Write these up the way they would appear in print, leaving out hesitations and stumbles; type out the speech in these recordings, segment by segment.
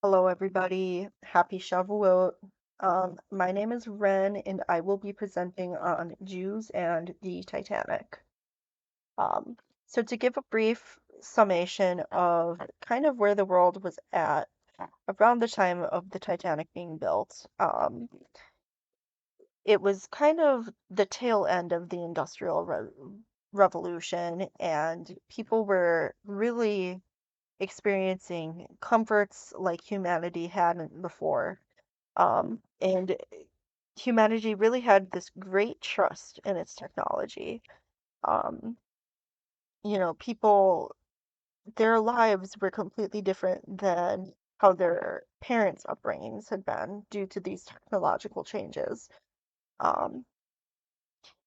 Hello, everybody. Happy Shavuot. My name is Ren, and I will be presenting on Jews and the Titanic. Um, so, to give a brief summation of kind of where the world was at around the time of the Titanic being built, it was kind of the tail end of the Industrial Revolution, and people were really experiencing comforts like humanity hadn't before. And humanity really had this great trust in its technology. Um, People, their lives were completely different than how their parents' upbringings had been due to these technological changes. Um,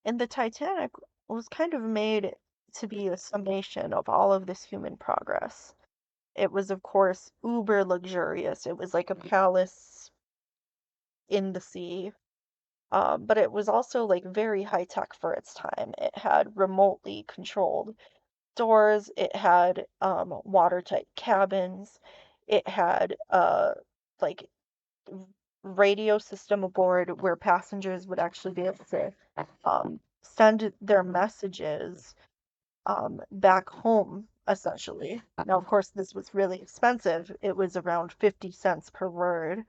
and the Titanic was kind of made to be a summation of all of this human progress. It was, of course, uber luxurious. It was like a palace in the sea. But it was also like very high tech for its time. It had remotely controlled doors. It had watertight cabins. It had like radio system aboard where passengers would actually be able to send their messages back home, essentially. Now, of course, this was really expensive. It was around 50 cents per word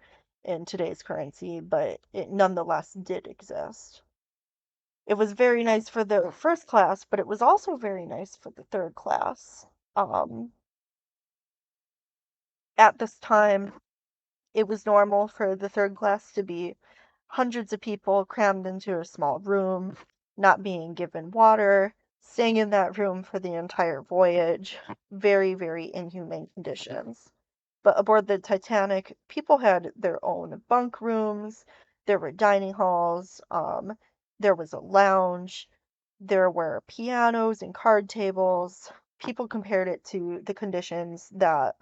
in today's currency, but it nonetheless did exist. It was very nice for the first class, but it was also very nice for the third class. Um, at this time, it was normal for the third class to be hundreds of people crammed into a small room, not being given water, staying in that room for the entire voyage. Very, very inhumane conditions. But aboard the Titanic, people had their own bunk rooms, there were dining halls, there was a lounge, there were pianos and card tables. People compared it to the conditions that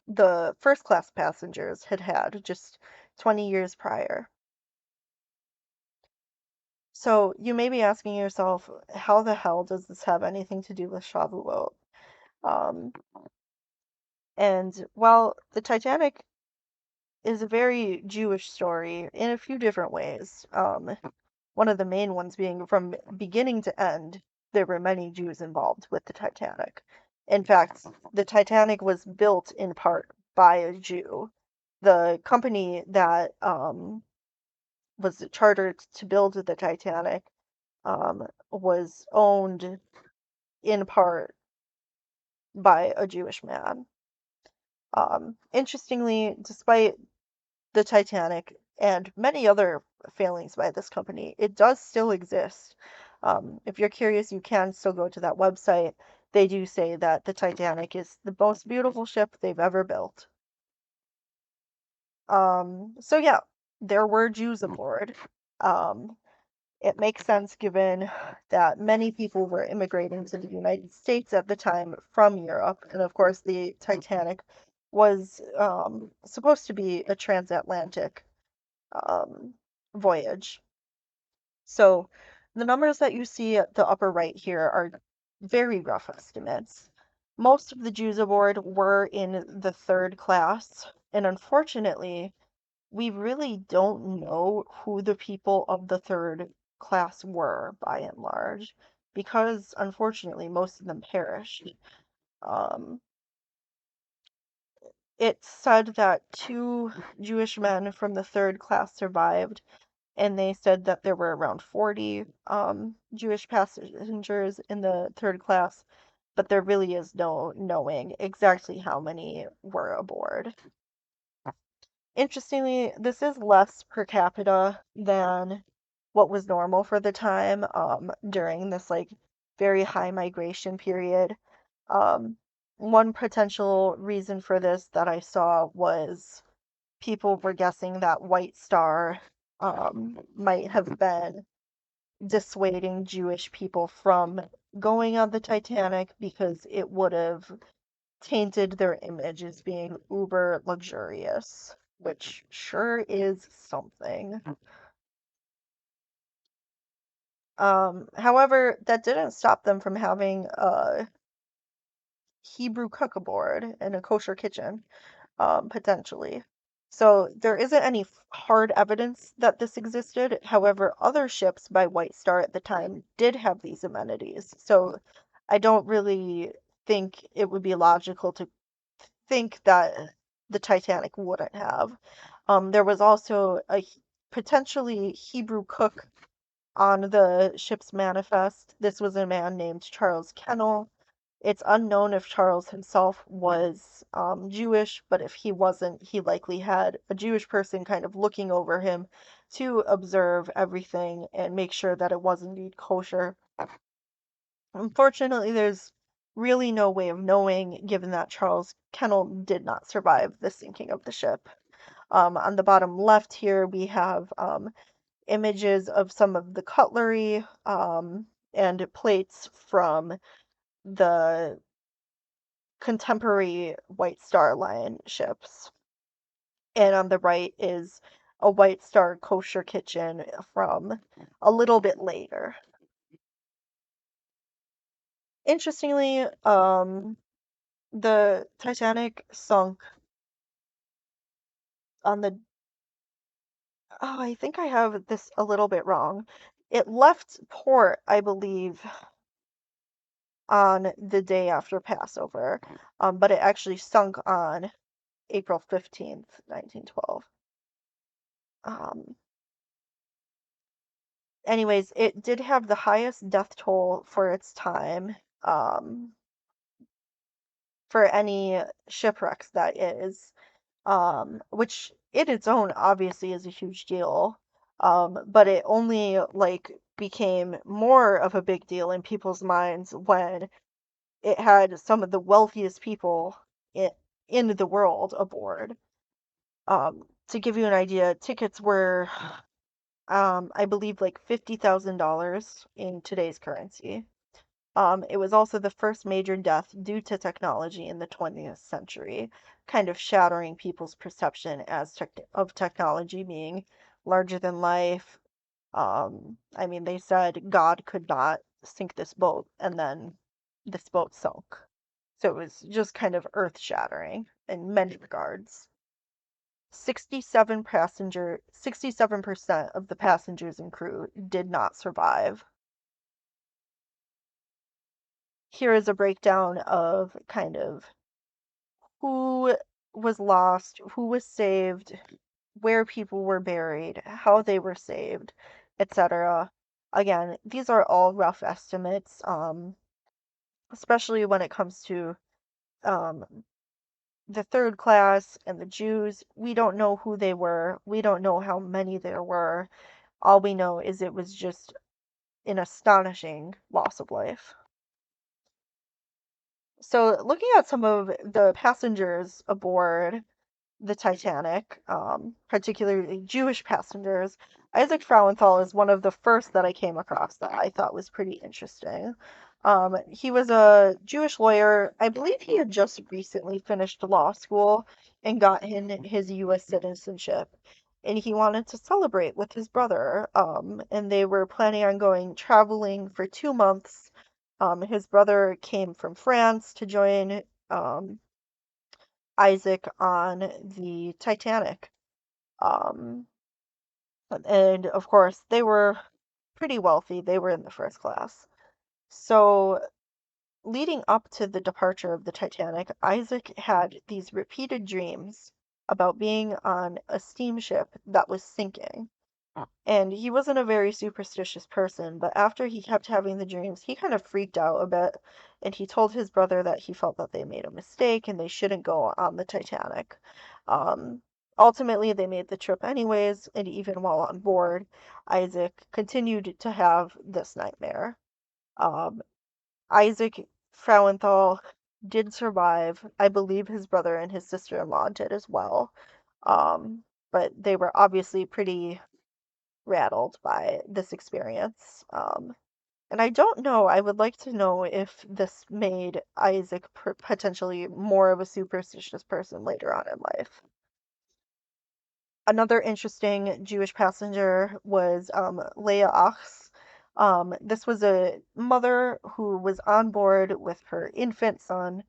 the first class passengers had had just 20 years prior. So you may be asking yourself, how the hell does this have anything to do with Shavuot? Um, and well, the Titanic is a very Jewish story in a few different ways. One of the main ones being from beginning to end, there were many Jews involved with the Titanic. In fact, the Titanic was built in part by a Jew. The company that was chartered to build the Titanic was owned in part by a Jewish man. Interestingly, despite the Titanic and many other failings by this company, it does still exist. If you're curious, you can still go to that website. They do say that the Titanic is the most beautiful ship they've ever built. So yeah, there were Jews aboard. Um, it makes sense given that many people were immigrating to the United States at the time from Europe, and of course the Titanic was supposed to be a transatlantic um, voyage. So the numbers that you see at the upper right here are very rough estimates. Most of the Jews aboard were in the third class, and unfortunately, we really don't know who the people of the third class were by and large, because unfortunately, most of them perished. Um, it's said that two Jewish men from the third class survived, and they said that there were around 40 Jewish passengers in the third class, but there really is no knowing exactly how many were aboard. Interestingly, this is less per capita than what was normal for the time during this like very high migration period. Um, One potential reason for this that I saw was people were guessing that White Star might have been dissuading Jewish people from going on the Titanic because it would have tainted their image as being uber luxurious, which sure is something. However, that didn't stop them from having a Hebrew cook aboard and a kosher kitchen. potentially. So there isn't any hard evidence that this existed. However, other ships by White Star at the time did have these amenities. So I don't really think it would be logical to think that the Titanic wouldn't have. There was also a potentially Hebrew cook on the ship's manifest. This was a man named Charles Kennel. It's unknown if Charles himself was Jewish, but if he wasn't, he likely had a Jewish person kind of looking over him to observe everything and make sure that it was indeed kosher. Unfortunately, there's really no way of knowing, given that Charles Kennel did not survive the sinking of the ship. On the bottom left here, we have images of some of the cutlery and plates from the contemporary White Star Line ships. And on the right is a White Star kosher kitchen from a little bit later. Interestingly, the Titanic sunk on the, oh, I think I have this a little bit wrong. It left port, I believe, on the day after Passover, but it actually sunk on April 15th, 1912. Um, Anyways, it did have the highest death toll for its time, um, for any shipwrecks, that is, which in its own obviously is a huge deal. But it only like became more of a big deal in people's minds when it had some of the wealthiest people in, in the world aboard. To give you an idea, tickets were, I believe, like $50,000 in today's currency. It was also the first major death due to technology in the 20th century, kind of shattering people's perception of technology being larger than life. I mean, they said God could not sink this boat, and then this boat sunk. So it was just kind of earth-shattering in many regards. 67% of the passengers and crew did not survive. Here is a breakdown of kind of who was lost, who was saved, where people were buried, how they were saved, etc. Again, these are all rough estimates, especially when it comes to um, the third class and the Jews. We don't know who they were. We don't know how many there were. All we know is it was just an astonishing loss of life. So, looking at some of the passengers aboard the Titanic, particularly Jewish passengers, Isaac Frauenthal is one of the first that I came across that I thought was pretty interesting. He was a Jewish lawyer. I believe he had just recently finished law school and got his U.S. citizenship. And he wanted to celebrate with his brother. And they were planning on going traveling for 2 months. His brother came from France to join um, Isaac on the Titanic. Um, and of course, they were pretty wealthy. They were in the first class. So, leading up to the departure of the Titanic, Isaac had these repeated dreams about being on a steamship that was sinking. And he wasn't a very superstitious person, but after he kept having the dreams, he kind of freaked out a bit, and he told his brother that he felt that they made a mistake and they shouldn't go on the Titanic. Um, Ultimately, they made the trip anyways, and even while on board, Isaac continued to have this nightmare. Um, Isaac Frauenthal did survive. I believe his brother and his sister-in-law did as well. Um, but they were obviously pretty rattled by this experience. And I don't know, I would like to know if this made Isaac potentially more of a superstitious person later on in life. Another interesting Jewish passenger was Leah Ochs. This was a mother who was on board with her infant son,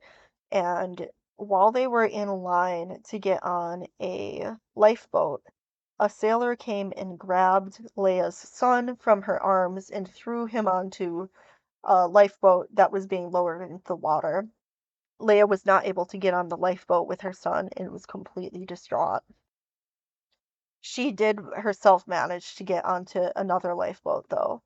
and while they were in line to get on a lifeboat, a sailor came and grabbed Leia's son from her arms and threw him onto a lifeboat that was being lowered into the water. Leia was not able to get on the lifeboat with her son and was completely distraught. She did herself manage to get onto another lifeboat, though.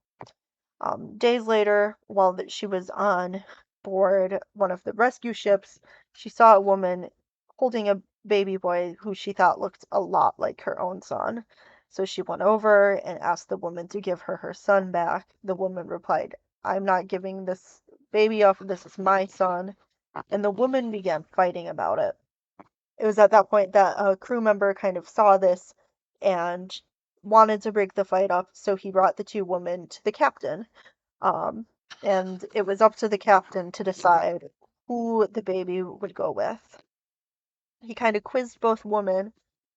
Days later, while she was on board one of the rescue ships, she saw a woman holding a baby boy who she thought looked a lot like her own son. So she went over and asked the woman to give her her son back. The woman replied, "I'm not giving this baby up. This is my son." And the woman began fighting about it. It was at that point that a crew member kind of saw this and wanted to break the fight up, so he brought the two women to the captain. Um, and it was up to the captain to decide who the baby would go with. He kind of quizzed both women.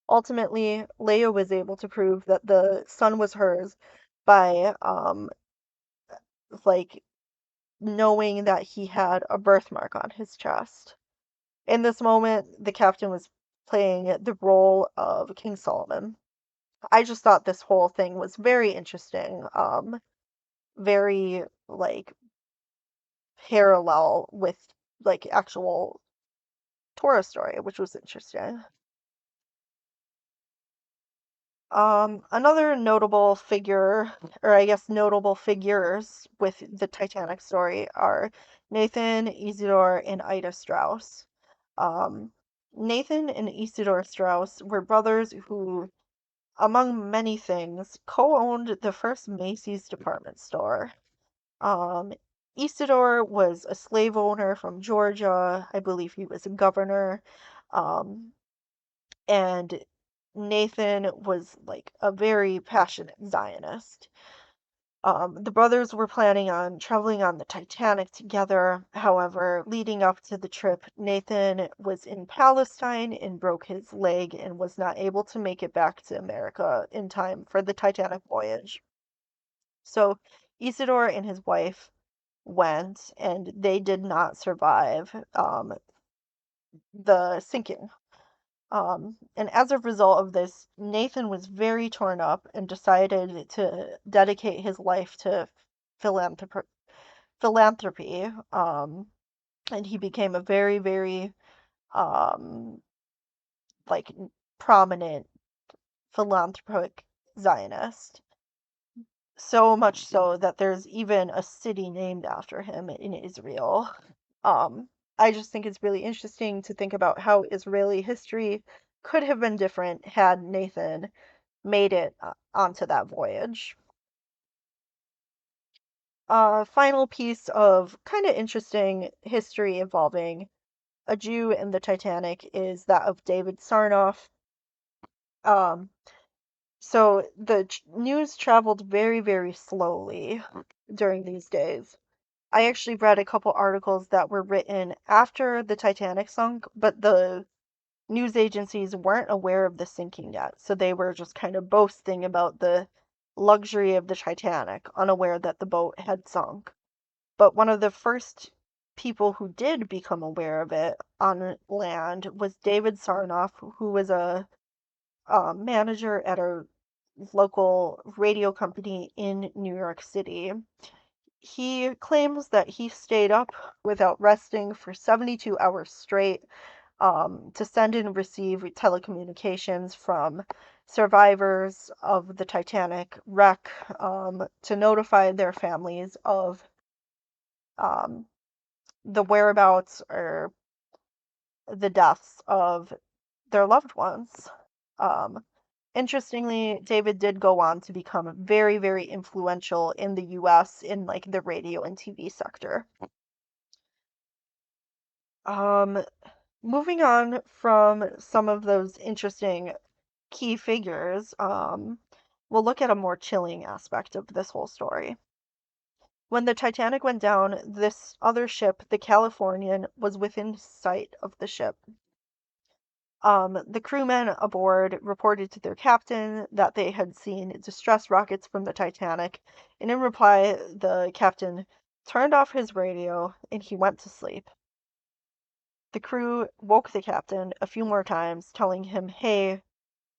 Ultimately, Leia was able to prove that the son was hers by like knowing that he had a birthmark on his chest. In this moment, the captain was playing the role of King Solomon. I just thought this whole thing was very interesting. Very like parallel with like actual Torah story, which was interesting. Another notable figure, or I guess notable figures with the Titanic story are Nathan, Isidore, and Ida Strauss. Um, Nathan and Isidore Strauss were brothers who, among many things, co-owned the first Macy's department store. Um, Isidore was a slave owner from Georgia. I believe he was a governor. Um, and Nathan was like a very passionate Zionist. The brothers were planning on traveling on the Titanic together. However, leading up to the trip, Nathan was in Palestine and broke his leg and was not able to make it back to America in time for the Titanic voyage. So Isidore and his wife went, and they did not survive the sinking. And as a result of this, Nathan was very torn up and decided to dedicate his life to philanthrop- philanthropy. And he became a very, very um, like prominent philanthropic Zionist. So much so that there's even a city named after him in Israel. Um, I just think it's really interesting to think about how Israeli history could have been different had Nathan made it onto that voyage. Final piece of kind of interesting history involving a Jew and the Titanic is that of David Sarnoff. Um, so the news traveled very, very slowly during these days. I actually read a couple articles that were written after the Titanic sunk, but the news agencies weren't aware of the sinking yet, so they were just kind of boasting about the luxury of the Titanic, unaware that the boat had sunk. But one of the first people who did become aware of it on land was David Sarnoff, who was a manager at a local radio company in New York City. He claims that he stayed up without resting for 72 hours straight to send and receive telecommunications from survivors of the Titanic wreck to notify their families of um, the whereabouts or the deaths of their loved ones. Um, Interestingly, David did go on to become very, very influential in the US in like the radio and TV sector. Um, Moving on from some of those interesting key figures, we'll look at a more chilling aspect of this whole story. When the Titanic went down, this other ship, the Californian, was within sight of the ship. The crewmen aboard reported to their captain that they had seen distress rockets from the Titanic, and in reply, the captain turned off his radio and he went to sleep. The crew woke the captain a few more times, telling him, hey,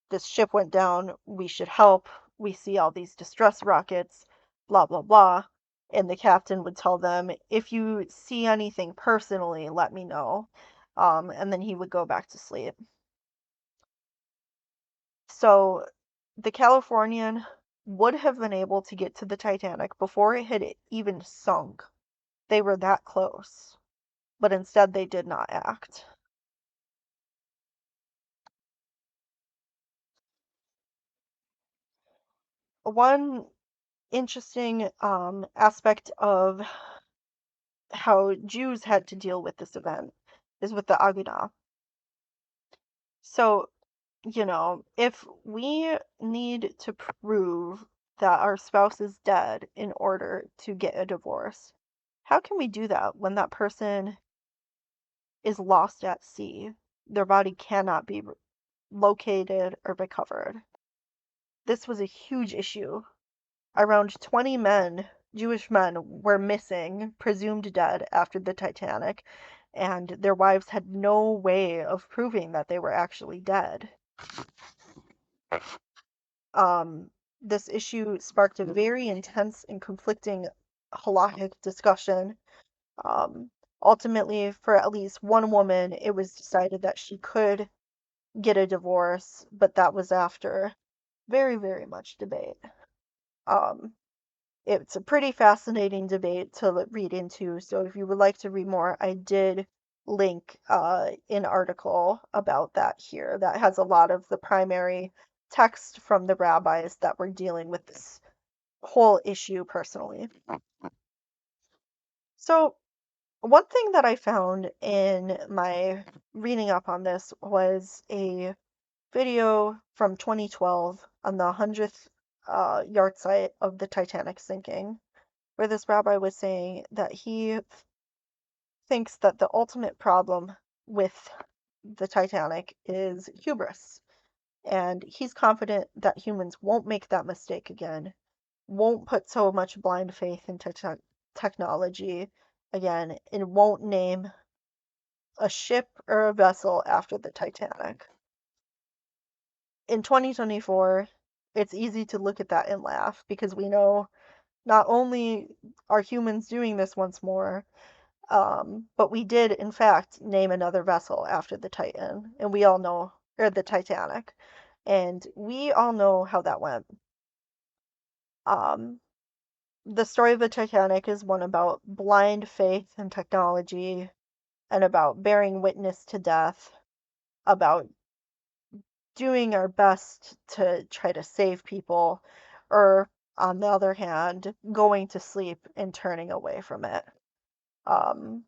this ship went down, we should help, we see all these distress rockets, blah, blah, blah. And the captain would tell them, if you see anything personally, let me know. And then he would go back to sleep. So the Californian would have been able to get to the Titanic before it had even sunk. They were that close, but instead they did not act. One interesting aspect of how Jews had to deal with this event is with the Agudah. So, if we need to prove that our spouse is dead in order to get a divorce, how can we do that when that person is lost at sea? Their body cannot be located or recovered. This was a huge issue. Around 20 men, Jewish men, were missing, presumed dead after the Titanic, and their wives had no way of proving that they were actually dead. Um, this issue sparked a very intense and conflicting halachic discussion. Um, Ultimately, for at least one woman, it was decided that she could get a divorce, but that was after very, very much debate. Um, it's a pretty fascinating debate to read into. So if you would like to read more, I did link an article about that here that has a lot of the primary text from the rabbis that were dealing with this whole issue personally. So one thing that I found in my reading up on this was a video from 2012 on the 100th yard site of the Titanic sinking, where this rabbi was saying that he thinks that the ultimate problem with the Titanic is hubris. And he's confident that humans won't make that mistake again, won't put so much blind faith into technology again, and won't name a ship or a vessel after the Titanic. In 2024, it's easy to look at that and laugh because we know not only are humans doing this once more, but we did, in fact, name another vessel after the Titan, and we all know, or the Titanic, and we all know how that went. Um, the story of the Titanic is one about blind faith in technology and about bearing witness to death, about doing our best to try to save people, or on the other hand, going to sleep and turning away from it. Um,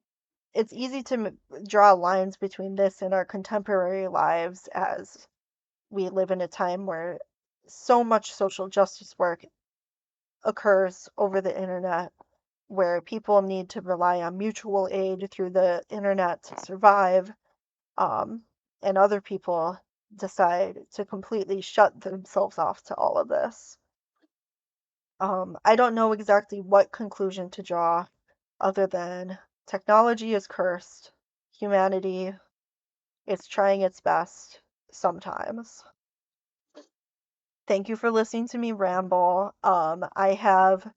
it's easy to draw lines between this and our contemporary lives as we live in a time where so much social justice work occurs over the internet, where people need to rely on mutual aid through the internet to survive, um, and other people decide to completely shut themselves off to all of this. I don't know exactly what conclusion to draw other than technology is cursed, humanity is trying its best sometimes. Thank you for listening to me ramble. I have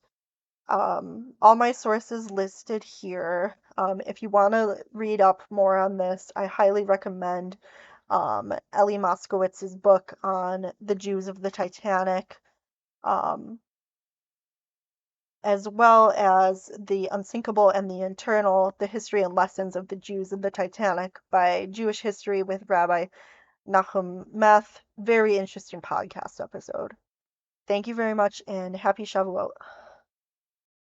all my sources listed here. If you want to read up more on this, I highly recommend Ellie Moskowitz's book on the Jews of the Titanic, um, as well as The Unsinkable and the Eternal, The History and Lessons of the Jews of the Titanic by Jewish History with Rabbi Nahum Meth. Very interesting podcast episode. Thank you very much and happy Shavuot.